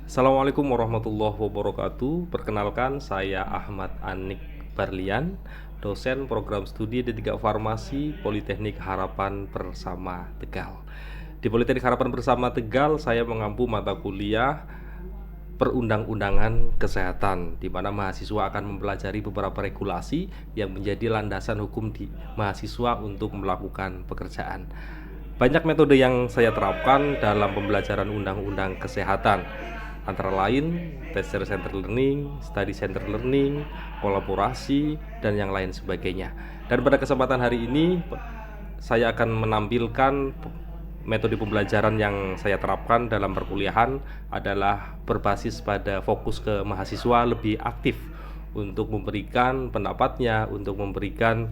Assalamualaikum warahmatullahi wabarakatuh. Perkenalkan, saya Ahmad Anik Barlian, dosen program studi D3 Farmasi Politeknik Harapan Bersama Tegal. Di Politeknik Harapan Bersama Tegal, saya mengampu mata kuliah perundang-undangan kesehatan, di mana mahasiswa akan mempelajari beberapa regulasi yang menjadi landasan hukum di mahasiswa untuk melakukan pekerjaan. Banyak metode yang saya terapkan dalam pembelajaran undang-undang kesehatan, antara lain teacher center learning, study center learning, kolaborasi, dan yang lain sebagainya. Dan pada kesempatan hari ini saya akan menampilkan metode pembelajaran yang saya terapkan dalam perkuliahan adalah berbasis pada fokus ke mahasiswa lebih aktif untuk memberikan pendapatnya, untuk memberikan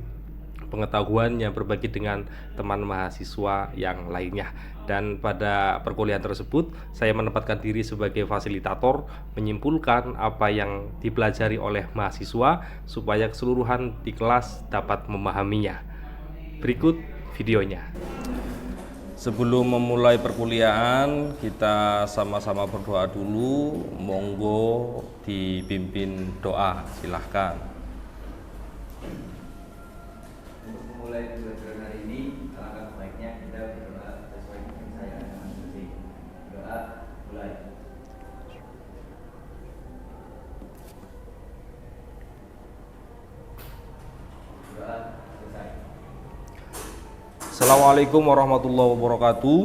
pengetahuannya, berbagi dengan teman mahasiswa yang lainnya. Dan pada perkuliahan tersebut saya menempatkan diri sebagai fasilitator, menyimpulkan apa yang dipelajari oleh mahasiswa supaya keseluruhan di kelas dapat memahaminya. Berikut videonya. Sebelum memulai perkuliahan, kita sama-sama berdoa dulu. Monggo dipimpin doa, silahkan. Mulai pembelajaran hari ini, alangkah baiknya kita berdoa sesuai dengan saya masing-masing. Doa mulai. Doa selesai. Assalamualaikum warahmatullahi wabarakatuh.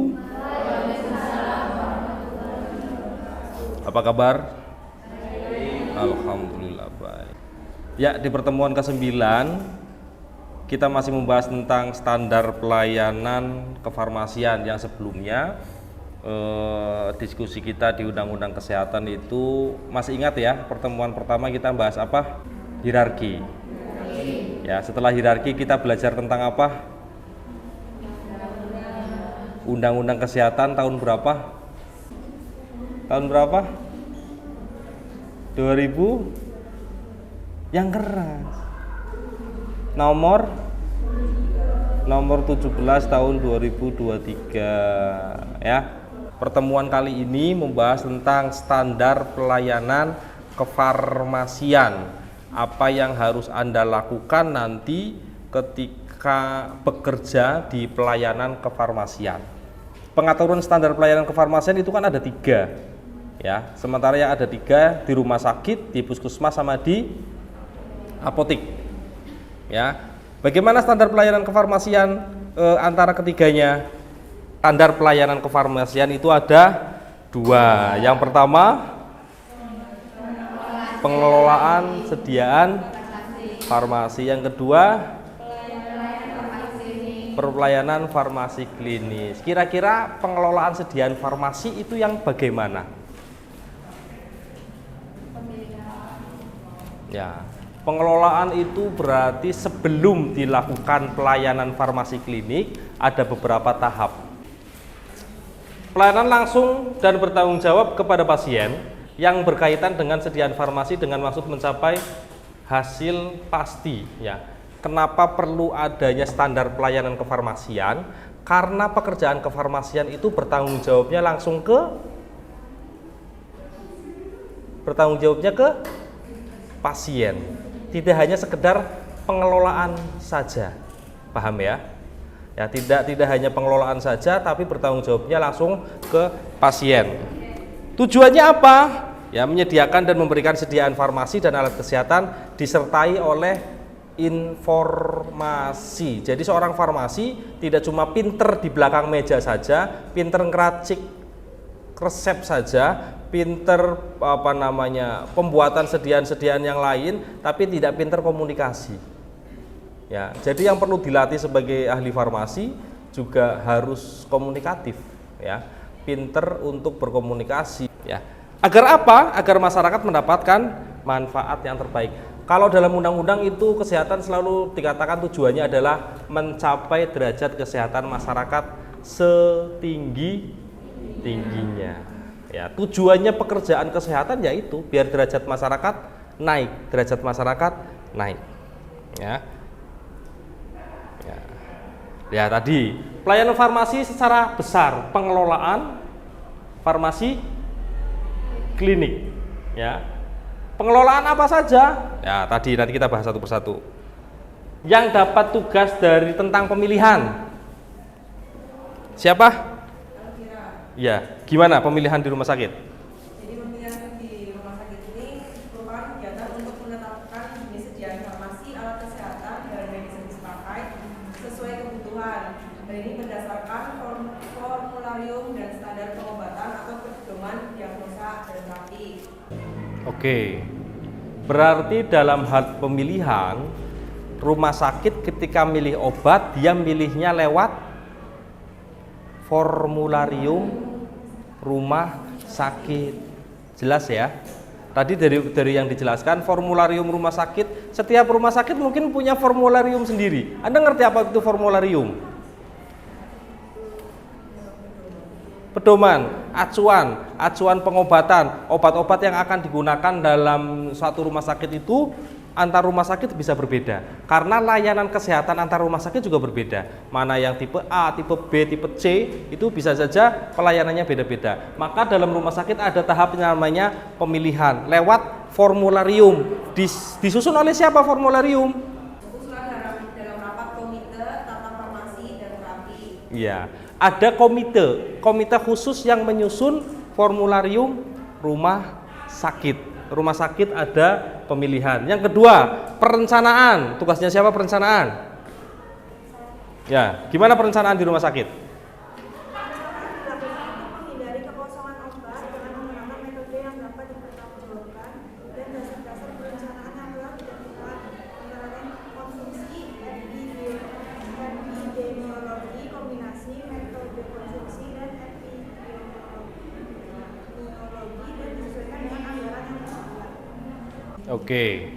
Apa kabar? Alhamdulillah baik. Ya, di pertemuan ke-9 kita masih membahas tentang standar pelayanan kefarmasian yang sebelumnya diskusi kita di Undang-Undang Kesehatan itu masih ingat ya, pertemuan pertama kita bahas apa? Hierarki. Ya, setelah hierarki kita belajar tentang apa? Undang-Undang Kesehatan tahun berapa? Tahun berapa? 2000 yang keras. Nomor 17 tahun 2023 ya. Pertemuan kali ini membahas tentang standar pelayanan kefarmasian. Apa yang harus Anda lakukan nanti ketika bekerja di pelayanan kefarmasian. Pengaturan standar pelayanan kefarmasian itu kan ada 3 ya. Sementara yang ada 3 di rumah sakit, di puskesmas, sama di apotik ya. Bagaimana standar pelayanan kefarmasian antara ketiganya? Standar pelayanan kefarmasian itu ada 2. Yang pertama, pengelolaan sediaan farmasi. Yang kedua, pelayanan farmasi klinis. Kira-kira pengelolaan sediaan farmasi itu yang bagaimana? Ya, pengelolaan itu berarti sebelum dilakukan pelayanan farmasi klinik ada beberapa tahap. Pelayanan langsung dan bertanggung jawab kepada pasien yang berkaitan dengan sediaan farmasi dengan maksud mencapai hasil pasti ya. Kenapa perlu adanya standar pelayanan kefarmasian? Karena pekerjaan kefarmasian itu bertanggung jawabnya ke pasien. Tidak hanya sekedar pengelolaan saja. Paham ya? Ya, tidak hanya pengelolaan saja, tapi bertanggung jawabnya langsung ke pasien. Tujuannya apa? Ya, menyediakan dan memberikan sediaan farmasi dan alat kesehatan disertai oleh informasi. Jadi seorang farmasi tidak cuma pinter di belakang meja saja, pinter ngeracik resep saja, pinter pembuatan sediaan-sediaan yang lain, tapi tidak pinter komunikasi. Ya, jadi yang perlu dilatih sebagai ahli farmasi juga harus komunikatif, ya, pinter untuk berkomunikasi, ya. Agar apa? Agar masyarakat mendapatkan manfaat yang terbaik. Kalau dalam undang-undang itu kesehatan selalu dikatakan tujuannya adalah mencapai derajat kesehatan masyarakat setinggi-tingginya. Ya, tujuannya pekerjaan kesehatan yaitu biar derajat masyarakat naik, Ya. Ya, tadi pelayanan farmasi secara besar, pengelolaan farmasi klinik, ya. Pengelolaan apa saja? Ya, tadi nanti kita bahas satu persatu. Yang dapat tugas dari tentang pemilihan. Siapa? Ya, gimana pemilihan di rumah sakit? Jadi pemilihan di rumah sakit ini merupakan kegiatan untuk menetapkan jenis sediaan farmasi, alat kesehatan, dan medis yang dipakai sesuai kebutuhan. Dan ini berdasarkan formularium dan standar pengobatan atau pedoman diagnosa dan terapi. Oke, berarti dalam hal pemilihan rumah sakit ketika milih obat dia milihnya lewat formularium rumah sakit. Jelas ya? Tadi dari yang dijelaskan formularium rumah sakit, setiap rumah sakit mungkin punya formularium sendiri. Anda ngerti apa itu formularium? Pedoman, acuan pengobatan, obat-obat yang akan digunakan dalam suatu rumah sakit itu antar rumah sakit bisa berbeda karena layanan kesehatan antar rumah sakit juga berbeda. Mana yang tipe A, tipe B, tipe C itu bisa saja pelayanannya beda-beda. Maka dalam rumah sakit ada tahap yang namanya pemilihan lewat formularium. Disusun oleh siapa formularium? Usulan dalam rapat komite tata farmasi dan terapi. Iya, ada komite khusus yang menyusun formularium rumah sakit. Rumah sakit ada pemilihan. Yang kedua, perencanaan. Tugasnya siapa perencanaan? Ya, gimana perencanaan di rumah sakit? Menghindari kekosongan obat dengan menggunakan metode yang dapat dipertanggungjawabkan dan dasar-dasar perencanaan yang telah ditentukan, antara lain konsumsi, epidemiologi, kombinasi metode konsumsi dan epidemiologi dan disesuaikan dengan anggaran yang tersedia. Oke.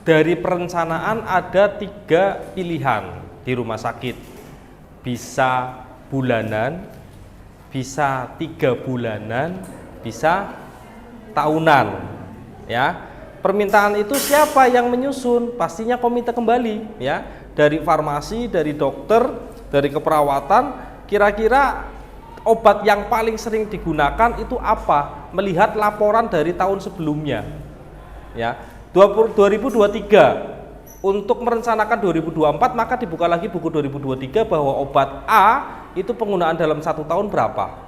Dari perencanaan ada 3 pilihan di rumah sakit. Bisa bulanan, bisa 3 bulanan, bisa tahunan. Ya. Permintaan itu siapa yang menyusun? Pastinya komite kembali, ya. Dari farmasi, dari dokter, dari keperawatan, kira-kira obat yang paling sering digunakan itu apa? Melihat laporan dari tahun sebelumnya. Ya. 2023 untuk merencanakan 2024 maka dibuka lagi buku 2023 bahwa obat A itu penggunaan dalam 1 tahun berapa?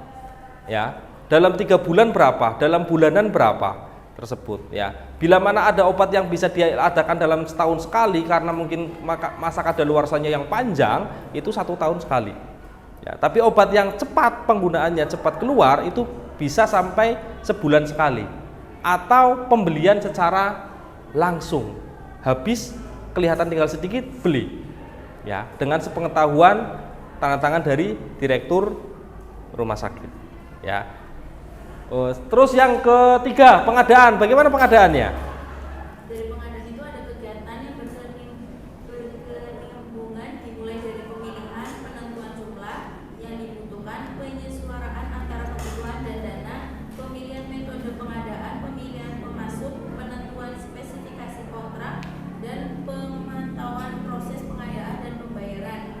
Ya. Dalam 3 bulan berapa? Dalam bulanan berapa? Tersebut, ya. Bila mana ada obat yang bisa diadakan dalam setahun sekali karena mungkin masa kadaluarsanya yang panjang, itu 1 tahun sekali. Ya, tapi obat yang cepat penggunaannya cepat keluar itu bisa sampai sebulan sekali atau pembelian secara langsung habis kelihatan tinggal sedikit beli, ya, dengan sepengetahuan tanda tangan dari direktur rumah sakit, ya. Terus yang ketiga pengadaan, bagaimana pengadaannya? Dari pengadaan itu ada kegiatan yang berkesinambungan dimulai dari pemilihan, penentuan jumlah yang dibutuhkan, penyesuaian antara kebutuhan dan dana, pemilihan metode pengadaan, pemilihan pemasok, penentuan spesifikasi kontrak, dan pemantauan proses pengadaan dan pembayaran.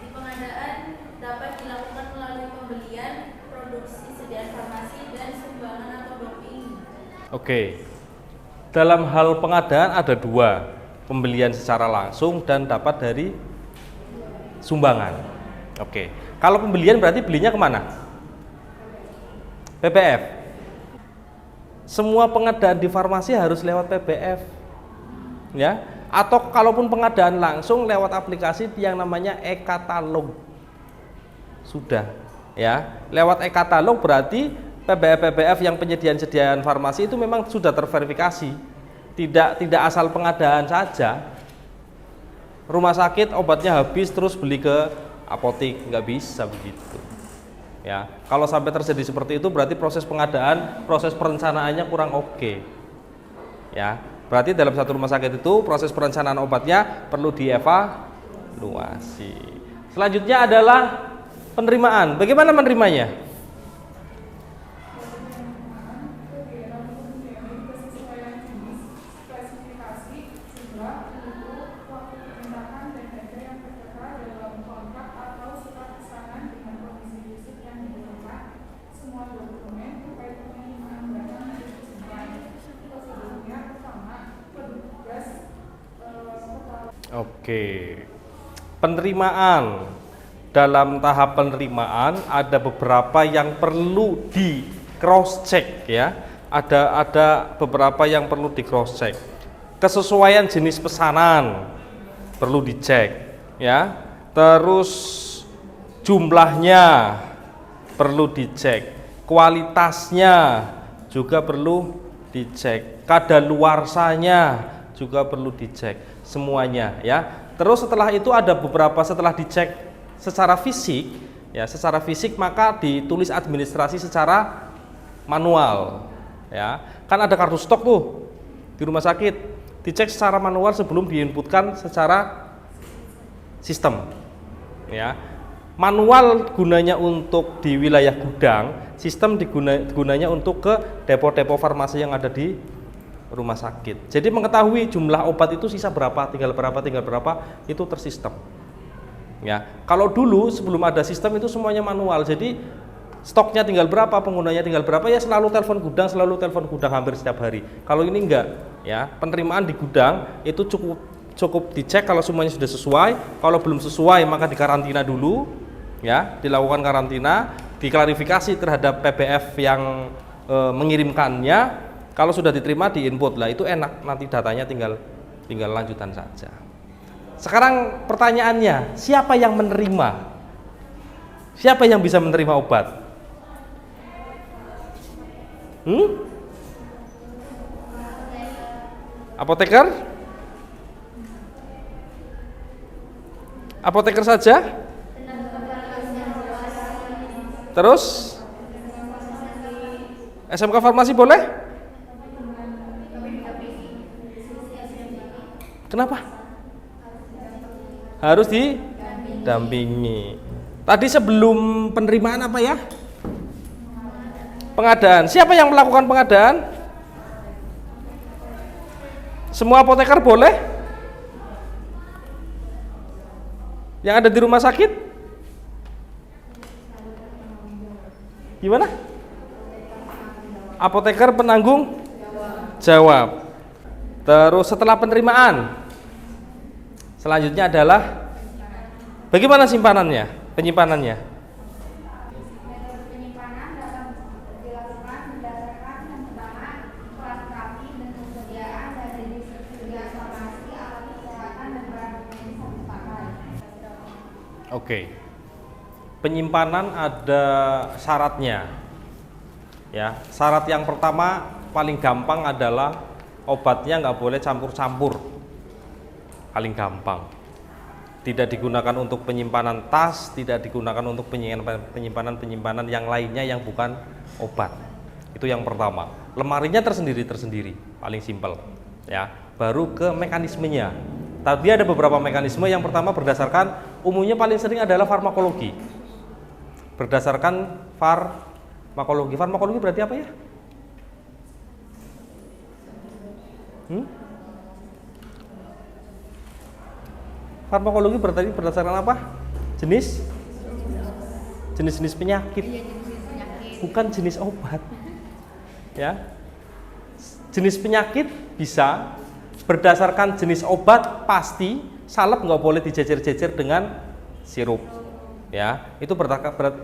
Di pengadaan dapat dilakukan melalui pembelian, produksi sediaan farmasi, dan sumbangan atau doping. Oke. Dalam hal pengadaan ada 2, pembelian secara langsung dan dapat dari sumbangan. Oke. Kalau pembelian berarti belinya kemana? PPF. Semua pengadaan di farmasi harus lewat PPF, ya. Atau kalaupun pengadaan langsung lewat aplikasi yang namanya e-katalog. Sudah, ya. Lewat e-katalog berarti PBF yang penyediaan farmasi itu memang sudah terverifikasi. Tidak asal pengadaan saja. Rumah sakit obatnya habis terus beli ke apotik, nggak bisa begitu. Ya, kalau sampai terjadi seperti itu berarti proses pengadaan, proses perencanaannya kurang oke. Ya, berarti dalam satu rumah sakit itu proses perencanaan obatnya perlu dievaluasi. Selanjutnya adalah penerimaan. Bagaimana menerimanya? Oke. Penerimaan. Dalam tahap penerimaan ada beberapa yang perlu di cross check ya. Ada beberapa yang perlu di cross check. Kesesuaian jenis pesanan perlu dicek ya. Terus jumlahnya perlu dicek. Kualitasnya juga perlu dicek. Kadaluarsanya juga perlu dicek. Semuanya ya. Terus setelah itu ada beberapa setelah dicek secara fisik ya, secara fisik maka ditulis administrasi secara manual ya. Kan ada kartu stok tuh di rumah sakit, dicek secara manual sebelum diinputkan secara sistem ya. Manual gunanya untuk di wilayah gudang, sistem gunanya untuk ke depo-depo farmasi yang ada di rumah sakit. Jadi mengetahui jumlah obat itu sisa berapa, tinggal berapa itu tersistem. Ya, kalau dulu sebelum ada sistem itu semuanya manual. Jadi stoknya tinggal berapa, penggunanya tinggal berapa, ya selalu telepon gudang hampir setiap hari. Kalau ini enggak, ya penerimaan di gudang itu cukup dicek kalau semuanya sudah sesuai. Kalau belum sesuai maka dikarantina dulu, ya dilakukan karantina, diklarifikasi terhadap PBF yang mengirimkannya. Kalau sudah diterima di input lah, itu enak, nanti datanya tinggal lanjutan saja. Sekarang pertanyaannya, siapa yang menerima? Siapa yang bisa menerima obat? Apoteker? Apoteker saja? Terus? SMK farmasi boleh? Kenapa? Harus didampingi. Tadi sebelum penerimaan apa ya? Pengadaan. Siapa yang melakukan pengadaan? Semua apoteker boleh? Yang ada di rumah sakit? Gimana? Apoteker penanggung jawab. Terus setelah penerimaan, selanjutnya adalah bagaimana penyimpanannya? Penyimpanan dapat dilakukan berdasarkan yang pertama kelas rapi dan persediaan dari disediakan farmasi, alat kesehatan dan barang medis yang dipakai. Oke. Penyimpanan ada syaratnya. Ya, syarat yang pertama paling gampang adalah obatnya nggak boleh campur-campur. Paling gampang. Tidak digunakan untuk penyimpanan tas, tidak digunakan untuk penyimpanan yang lainnya yang bukan obat. Itu yang pertama. Lemarinya tersendiri, paling simpel. Ya, baru ke mekanismenya. Tadi ada beberapa mekanisme. Yang pertama berdasarkan umumnya paling sering adalah farmakologi. Berdasarkan farmakologi. Farmakologi berarti apa ya? Farmakologi berarti berdasarkan apa? Jenis-jenis penyakit. Bukan jenis obat. Ya. Jenis penyakit bisa, berdasarkan jenis obat pasti salep nggak boleh dijejer-jejer dengan sirup. Ya, itu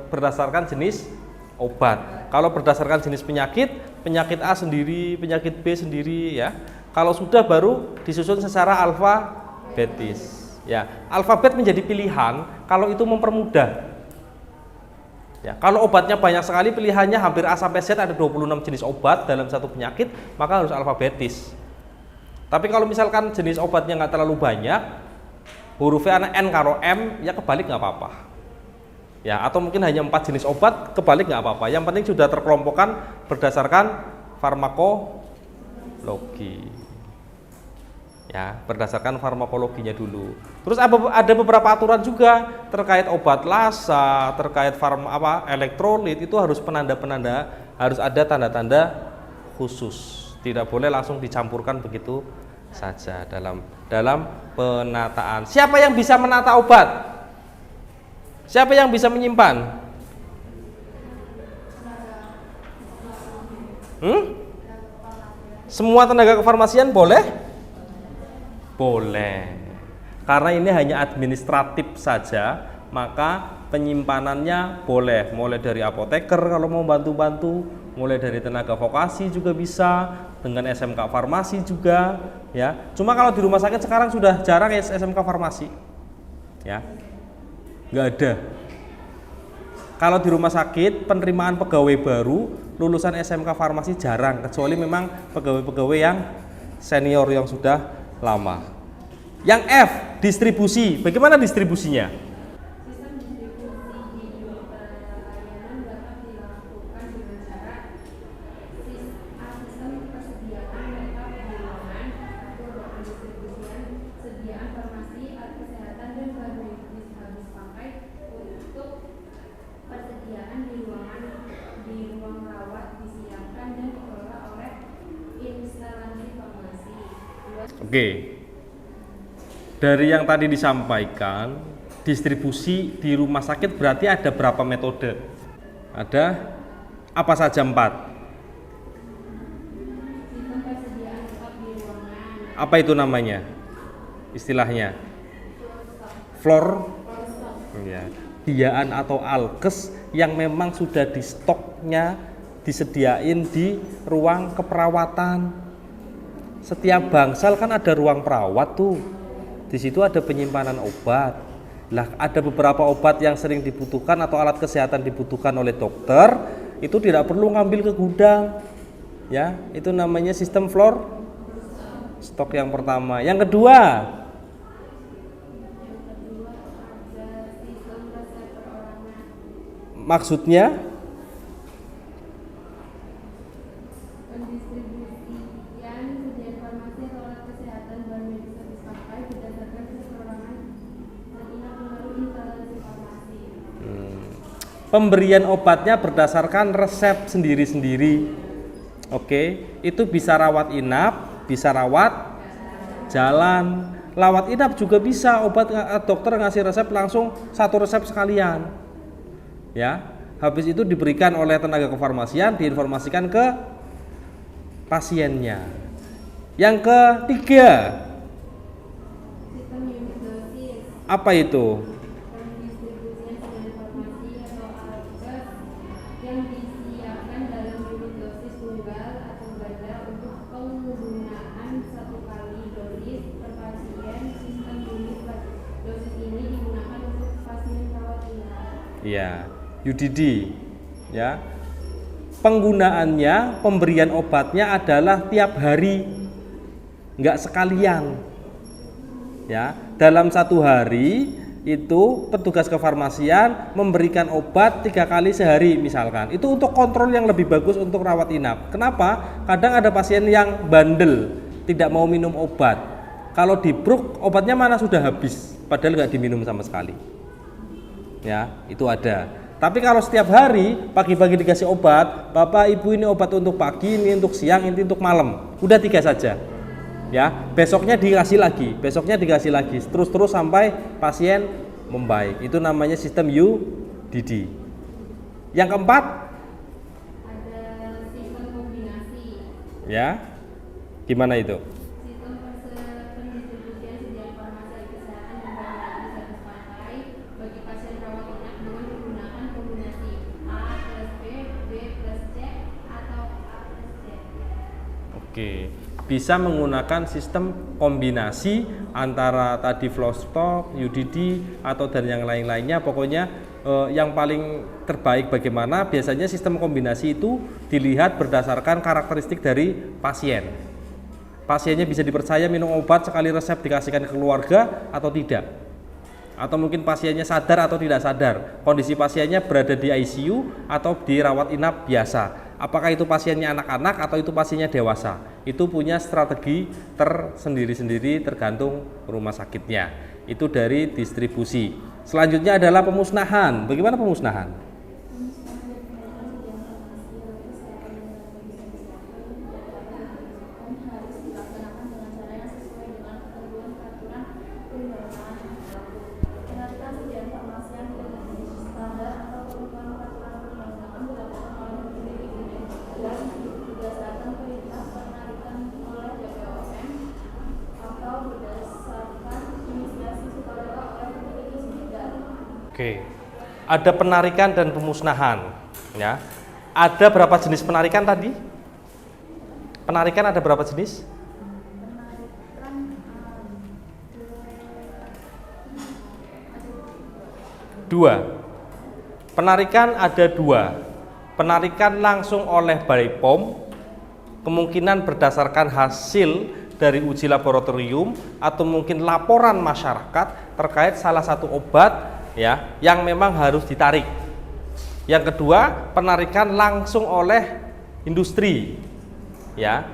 berdasarkan jenis obat. Kalau berdasarkan jenis penyakit A sendiri, penyakit B sendiri ya. Kalau sudah baru disusun secara alfabetis. Ya, alfabet menjadi pilihan kalau itu mempermudah. Ya, kalau obatnya banyak sekali pilihannya hampir A sampai Z, ada 26 jenis obat dalam satu penyakit, maka harus alfabetis. Tapi kalau misalkan jenis obatnya nggak terlalu banyak, hurufnya N karo M, ya kebalik nggak apa-apa. Ya, atau mungkin hanya 4 jenis obat, kebalik nggak apa-apa. Yang penting sudah terkelompokkan berdasarkan farmakologi. Ya, berdasarkan farmakologinya dulu. Terus ada beberapa aturan juga terkait obat lasa, terkait elektrolit, itu harus penanda-penanda, harus ada tanda-tanda khusus. Tidak boleh langsung dicampurkan begitu saja dalam penataan. Siapa yang bisa menata obat? Siapa yang bisa menyimpan? Semua tenaga kefarmasian boleh? Boleh. Karena ini hanya administratif saja, maka penyimpanannya boleh mulai dari apoteker kalau mau bantu-bantu, mulai dari tenaga vokasi juga bisa, dengan SMK farmasi juga, ya. Cuma kalau di rumah sakit sekarang sudah jarang ya SMK farmasi, ya, nggak ada. Kalau di rumah sakit penerimaan pegawai baru lulusan SMK farmasi jarang, kecuali memang pegawai-pegawai yang senior yang sudah lama. Yang F, distribusi. Bagaimana distribusinya? Sistem distribusi di bidang pelayanan dapat dilakukan dengan cara sistem persediaan lengkap di ruangan atau pendistribusian sediaan farmasi, alat kesehatan dan bahan medis habis pakai untuk persediaan di ruang rawat disiapkan dan dikelola oleh instalasi farmasi. Oke. Dari yang tadi disampaikan, distribusi di rumah sakit berarti ada berapa metode? Ada apa saja 4? Sistem persediaan lengkap di ruangan. Apa itu namanya? Istilahnya? Floor? Ya. Sediaan atau alkes yang memang sudah di stoknya disediain di ruang keperawatan. Setiap bangsal kan ada ruang perawat tuh. Di situ ada penyimpanan obat. Lah, ada beberapa obat yang sering dibutuhkan atau alat kesehatan dibutuhkan oleh dokter, itu tidak perlu ngambil ke gudang. Ya, itu namanya sistem floor stok yang pertama. Yang kedua, Ada sistem resep perorangan. maksudnya Pendistribusian sediaan farmasi atau alat kesehatan bahan medis habis pakai berdasarkan perorangan terina melalui instalasi farmasi. pemberian obatnya berdasarkan resep sendiri-sendiri. Oke, itu bisa rawat inap, bisa rawat jalan. Rawat inap juga bisa, obat dokter ngasih resep langsung satu resep sekalian. Ya, habis itu diberikan oleh tenaga kefarmasian, diinformasikan ke pasiennya. Yang ketiga, Sistem unit dosis. apa itu? Pendistribusian sediaan farmasi atau alkes yang disiapkan dalam unit dosis tunggal atau ganda untuk penggunaan satu kali dosis per pasien. Sistem unit dosis ini digunakan untuk pasien rawat inap. Ya, UDD. Ya. Penggunaannya, pemberian obatnya adalah tiap hari, nggak sekalian. Ya, dalam satu hari itu petugas kefarmasian memberikan obat 3 kali sehari misalkan. Itu untuk kontrol yang lebih bagus untuk rawat inap. Kenapa? Kadang ada pasien yang bandel, tidak mau minum obat. Kalau dibruk obatnya mana sudah habis, padahal nggak diminum sama sekali. Ya, itu ada. Tapi kalau setiap hari pagi-pagi dikasih obat, Bapak Ibu ini obat untuk pagi, ini untuk siang, ini untuk malam. Udah 3 saja. Ya, besoknya dikasih lagi, terus sampai pasien membaik. Itu namanya sistem UDD. Yang keempat, Ada sistem kombinasi. ya. Gimana itu? Sistem pendistribusian sediaan farmasi kesehatan dan bahan medis habis pakai bagi pasien rawat inap dengan menggunakan kombinasi A plus B, B plus C atau A plus C. Oke, bisa menggunakan sistem kombinasi antara tadi flow stock, UDD atau dan yang lain-lainnya. Pokoknya yang paling terbaik bagaimana? Biasanya sistem kombinasi itu dilihat berdasarkan karakteristik dari pasien. Pasiennya bisa dipercaya minum obat sekali resep dikasihkan ke keluarga atau tidak. Atau mungkin pasiennya sadar atau tidak sadar. Kondisi pasiennya berada di ICU atau di rawat inap biasa. Apakah itu pasiennya anak-anak atau itu pasiennya dewasa? Itu punya strategi tersendiri-sendiri tergantung rumah sakitnya. Itu dari distribusi. Selanjutnya adalah pemusnahan. Bagaimana pemusnahan? Atau berdasarkan inisiasi Oke. Ada penarikan dan pemusnahan, ya. Ada berapa jenis penarikan tadi? Penarikan ada berapa jenis? Dua. Penarikan ada dua. Penarikan langsung oleh BPOM, kemungkinan berdasarkan hasil dari uji laboratorium atau mungkin laporan masyarakat terkait salah satu obat ya yang memang harus ditarik. Yang kedua, penarikan langsung oleh industri. Ya.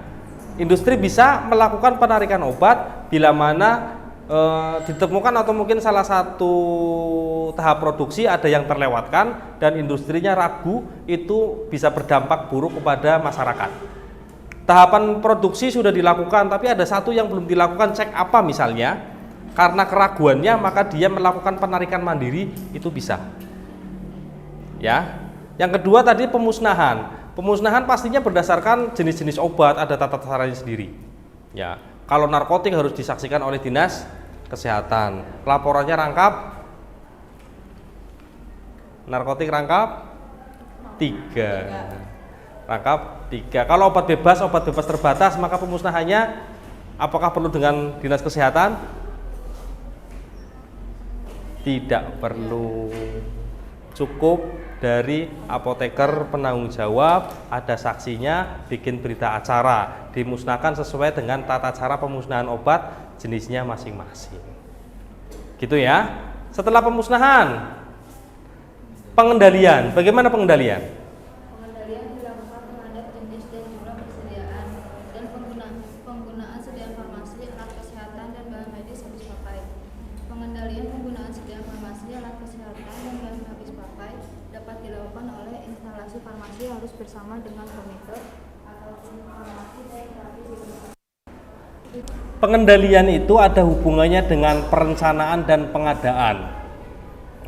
Industri bisa melakukan penarikan obat bila mana ditemukan atau mungkin salah satu tahap produksi ada yang terlewatkan dan industrinya ragu, itu bisa berdampak buruk kepada masyarakat. Tahapan produksi sudah dilakukan tapi ada satu yang belum dilakukan, cek apa misalnya, karena keraguannya maka dia melakukan penarikan mandiri, itu bisa. Ya. Yang kedua tadi pemusnahan. Pemusnahan pastinya berdasarkan jenis-jenis obat, ada tata caranya sendiri. Ya. Kalau narkotik harus disaksikan oleh dinas kesehatan. Laporannya rangkap. Narkotik rangkap 3. Rangkap 3. Kalau obat bebas terbatas, maka pemusnahannya apakah perlu dengan dinas kesehatan? Tidak perlu. Cukup dari apoteker penanggung jawab, ada saksinya, bikin berita acara, dimusnahkan sesuai dengan tata cara pemusnahan obat jenisnya masing-masing. Gitu ya. Setelah pemusnahan, pengendalian. Bagaimana pengendalian? Pengendalian dilakukan terhadap jenis dan jumlah persediaan dan penggunaan sediaan farmasi, alat kesehatan dan bahan medis habis pakai. Pengendalian penggunaan sediaan farmasi, alat kesehatan dan bahan habis pakai dapat dilakukan oleh instalasi farmasi harus bersama dengan komite atau farmasi dan terapi di rumah sakit. Pengendalian itu ada hubungannya dengan perencanaan dan pengadaan.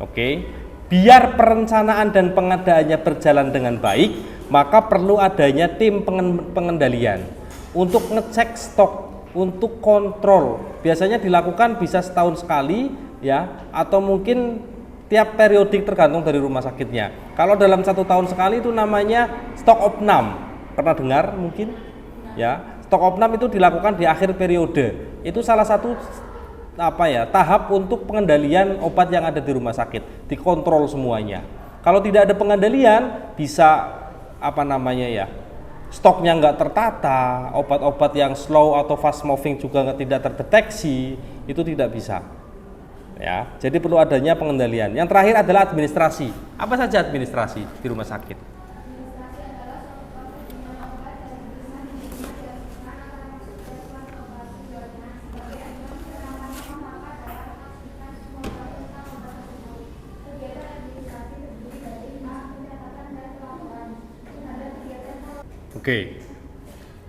Oke. Biar perencanaan dan pengadaannya berjalan dengan baik, maka perlu adanya tim pengendalian untuk ngecek stok, untuk kontrol. Biasanya dilakukan bisa setahun sekali ya, atau mungkin tiap periodik tergantung dari rumah sakitnya. Kalau dalam 1 tahun sekali itu namanya stok opnam. Pernah dengar mungkin? Ya, stok opnam itu dilakukan di akhir periode. Itu salah satu tahap untuk pengendalian obat yang ada di rumah sakit, dikontrol semuanya. Kalau tidak ada pengendalian, bisa stoknya nggak tertata, obat-obat yang slow atau fast moving juga tidak terdeteksi, itu tidak bisa. Ya, jadi perlu adanya pengendalian. Yang terakhir adalah administrasi. Apa saja administrasi di rumah sakit? Oke.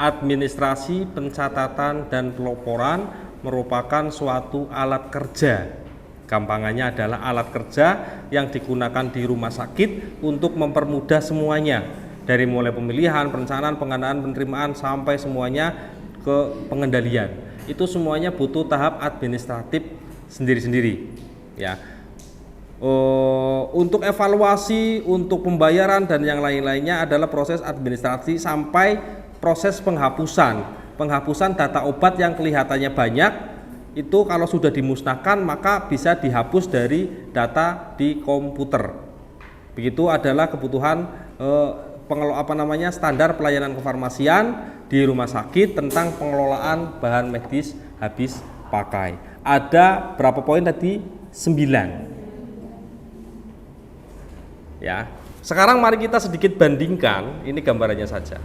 Administrasi, pencatatan dan pelaporan merupakan suatu alat kerja. Gampangannya adalah alat kerja yang digunakan di rumah sakit untuk mempermudah semuanya, dari mulai pemilihan, perencanaan, pengadaan, penerimaan sampai semuanya ke pengendalian. Itu semuanya butuh tahap administratif sendiri-sendiri. Ya. Untuk evaluasi, untuk pembayaran dan yang lain-lainnya adalah proses administrasi sampai proses penghapusan data obat yang kelihatannya banyak. Itu kalau sudah dimusnahkan maka bisa dihapus dari data di komputer. Begitu adalah kebutuhan standar pelayanan kefarmasian di rumah sakit tentang pengelolaan bahan medis habis pakai. Ada berapa poin tadi? 9. Ya. Sekarang mari kita sedikit bandingkan, ini gambarannya saja.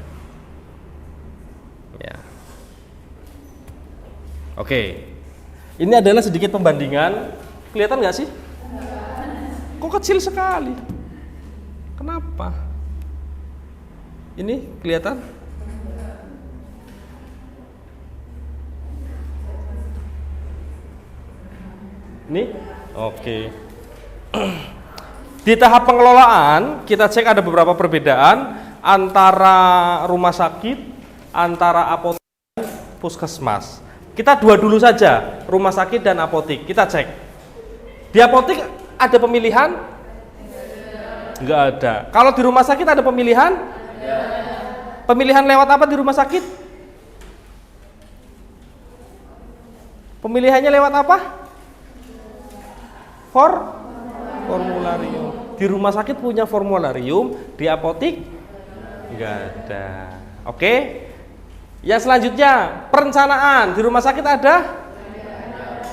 Ya. Oke. Ini adalah sedikit pembandingan. Kelihatan nggak sih? Kok kecil sekali? Kenapa? Ini kelihatan? Ini? Oke. Di tahap pengelolaan, kita cek ada beberapa perbedaan antara rumah sakit, antara apotek dan puskesmas. Kita dua dulu saja, rumah sakit dan apotek. Kita cek. Di apotek ada pemilihan? Enggak ada. Kalau di rumah sakit ada pemilihan? Pemilihan lewat apa di rumah sakit? Pemilihannya lewat apa? Formularium. Di rumah sakit punya formularium, di apotik enggak ada. Oke. Yang selanjutnya, perencanaan. Di rumah sakit ada?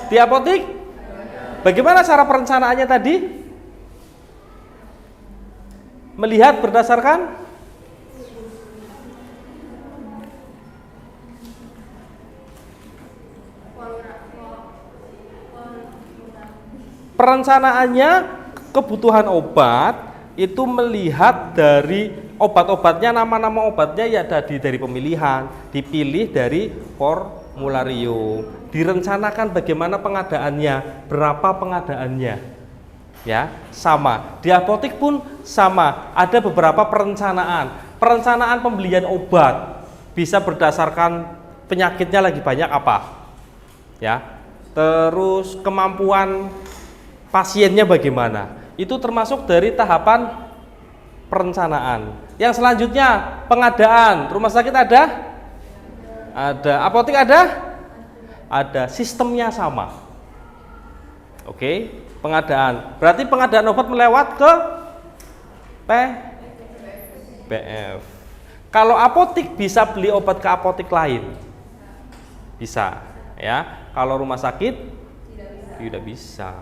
Di apotik? Bagaimana cara perencanaannya tadi? Melihat berdasarkan perencanaannya, kebutuhan obat itu melihat dari obat-obatnya, nama-nama obatnya ya dari pemilihan, dipilih dari formularium, direncanakan bagaimana pengadaannya, berapa pengadaannya, ya sama. Di apotik pun sama, ada beberapa perencanaan pembelian obat bisa berdasarkan penyakitnya lagi banyak apa, ya. Terus kemampuan pasiennya bagaimana, itu termasuk dari tahapan perencanaan. Yang selanjutnya pengadaan. Rumah sakit ada? Ada. Apotik ada? Ada. Sistemnya sama. Oke, pengadaan. Berarti pengadaan obat melewat ke PBF. Kalau apotik bisa beli obat ke apotik lain. Bisa, ya. Kalau rumah sakit tidak bisa.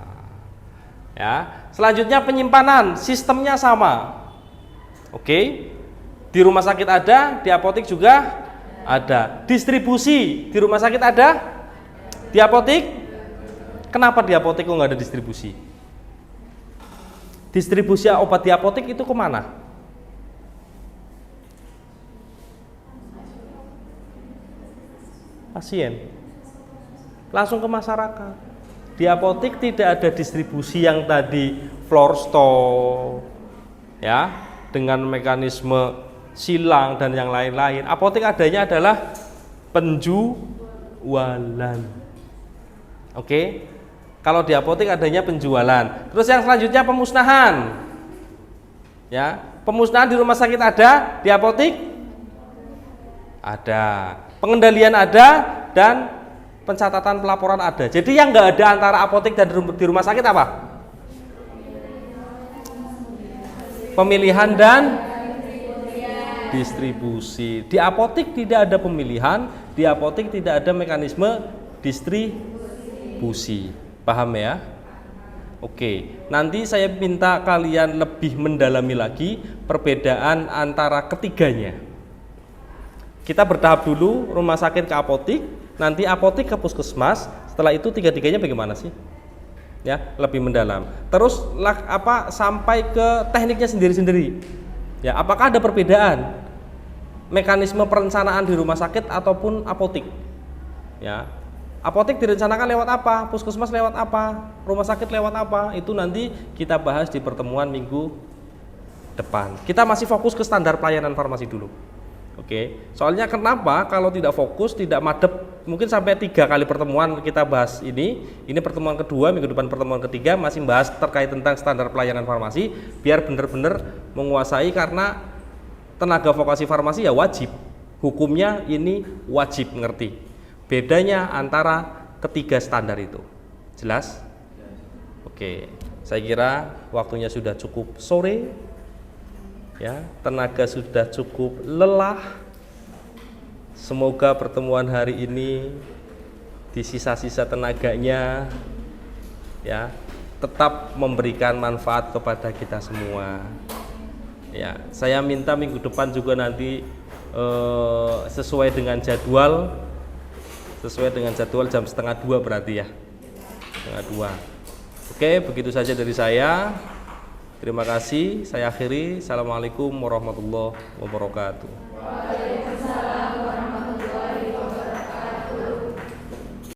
Ya, selanjutnya penyimpanan, sistemnya sama. Oke. Di rumah sakit ada, di apotik juga ada. Distribusi, di rumah sakit ada, di apotik. Kenapa di apotik kok nggak ada distribusi? Distribusi obat di apotik itu kemana? Pasien. Langsung ke masyarakat. Di apotik tidak ada distribusi yang tadi floor store, ya, dengan mekanisme silang dan yang lain-lain. Apotik adanya adalah penjualan. Oke, kalau di apotik adanya penjualan. Terus yang selanjutnya pemusnahan, ya, pemusnahan di rumah sakit ada, di apotik ada, pengendalian ada, dan pencatatan pelaporan ada. Jadi yang nggak ada antara apotik dan di rumah sakit apa? Pemilihan dan distribusi. Di apotik tidak ada pemilihan, di apotik tidak ada mekanisme distribusi. Paham ya? Oke, nanti saya minta kalian lebih mendalami lagi perbedaan antara ketiganya. Kita bertahap dulu, rumah sakit ke apotik, nanti apotik ke puskesmas, setelah itu tiga-tiganya bagaimana sih? Ya, lebih mendalam. Terus sampai ke tekniknya sendiri-sendiri. Ya, apakah ada perbedaan mekanisme perencanaan di rumah sakit ataupun apotik? Ya. Apotik direncanakan lewat apa? Puskesmas lewat apa? Rumah sakit lewat apa? Itu nanti kita bahas di pertemuan minggu depan. Kita masih fokus ke standar pelayanan farmasi dulu. Oke, soalnya kenapa kalau tidak fokus, tidak madep, mungkin sampai 3 kali pertemuan kita bahas ini pertemuan kedua, minggu depan pertemuan ketiga masih bahas terkait tentang standar pelayanan farmasi, biar benar-benar menguasai, karena tenaga vokasi farmasi ya wajib, hukumnya ini wajib ngerti. Bedanya antara ketiga standar itu, jelas? Oke, saya kira waktunya sudah cukup sore. Ya, tenaga sudah cukup lelah. Semoga pertemuan hari ini di sisa-sisa tenaganya ya tetap memberikan manfaat kepada kita semua. Ya, saya minta minggu depan juga nanti sesuai dengan jadwal jam 1:30 berarti ya, 1:30. Oke, begitu saja dari saya. Terima kasih, saya akhiri. Assalamualaikum warahmatullahi wabarakatuh.